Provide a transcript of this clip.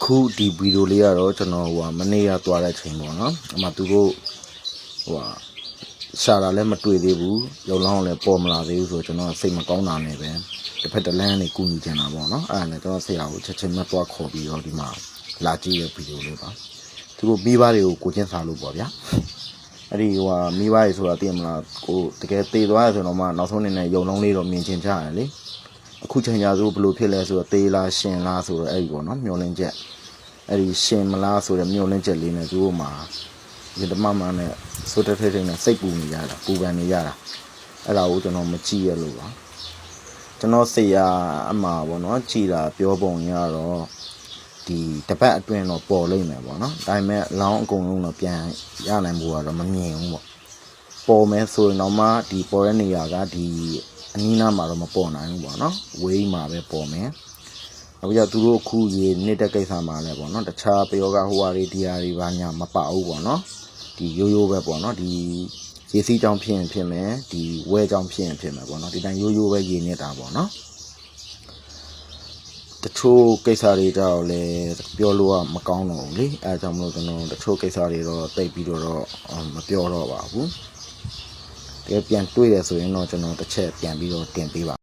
ခုဒီဗီဒီယိုလေးကတော့ကျွန်တော်မနေ့ကသွားတဲ့ချိန်ပေါ့နော်အမှသူတို့ရှာတာလည်းမတွေ့သေးဘူးရုံလောင်းလည်းပေါ်မလာသေးဘူးဆိုတော့ကျွန်တော်စိတ်မကောင်းတာနဲ့ပဲတစ်ဖက်တစ်လမ်းနဲ့ကူညီချင်တာပေါ့နော်အဲ့ဒါနဲ့ကျွန်တော်ဆရာကိုချက်ချင်းမသွားခေါ်ပြီးတော့ဒီမှာလာကြည့်ရဗီဒီယိုလေးပါသူတို့မိဘတွေကိုကိုချင်းစားလို့ပေါ့ဗျာအဲ့ဒီမိဘတွေဆိုတာသိရမလားကိုတကယ်သေသွားရဆိုတော့မှနောက်ဆုံးနေနဲ့ရုံလုံးလေးတော့မြင်ချင်ကြရတယ်လေအခုချိန်ကြာဆိုဘယ်လိုဖြစ်လဲဆိုတော့သေလားရှင်လားဆိုတော့အဲ့ဒီပေါ့နော်မျောလင်းချက်အဲ့ဒီရှင်မလားဆိုတဲ့မျောလင်းချက်လေးနဲ့သူတို့မှာဒီတမမနဲ့စိုးတက်ထိတ်နဲ့စိတ်ပူနေရတာပူပန်နေရတာအဲ့ဒါကိုကျွန်တော်မကြည့်ရလို့ပါကျွန်တော်ဆရာအမှားပေါ့နော်ကြည်တာပြောပုံရတော့ဒီတပတ်အတွင်းတော့ပေါ်လိမ့်မယ်ပေါ့နော်ဒါပေမဲ့လောင်းအကုန်လုံးတော့ပြန်ရနိုင်ဖို့ကတော့မမြင်ဘူးပေါ့ပေါ်မယ်ဆိုရင်တော့မှဒီပေါ်တဲ့နေရာကဒီအနီးနားမှာတော့မပေါ်နိုင်ဘူးပေါ့နော်ဝေးမှာပဲပေါ်မယ်အခုကျသူတို့ခုရေနေတဲ့ကိစ္စမှာလဲပေါ့နော်တခြားပယောဂဟိုဟာတွေဒီဟာတွေဘာညာမပဘူးပေါ့နော်ဒီရိုးရိုးပဲပေါ့နော်ဒီရေစီးကြောင်ဖြစ်ရင်ဖြစ်မယ်ဒီဝဲကြောင်ဖြစ်ရင်ဖြစ်မယ်ပေါ့နော်ဒီတိုင်းရိုးရိုးပဲရေနေတာပေါ့နော်တချို့ကိစ္စတွေကြောင့်လဲပြောလို့ကမကောင်းတော့ဘူးလေအဲဒါကြောင့်မလို့ကျွန်တော်တချို့ကိစ္စတွေတော့တိတ်ပြီးတော့မပြောတော့ပါဘူးတကယ်ပြန်တွေ့ရဆိုရင်တော့ကျွန်တော်တစ်ချက်ပြန်ပြီးတော့တင်ပေးပါ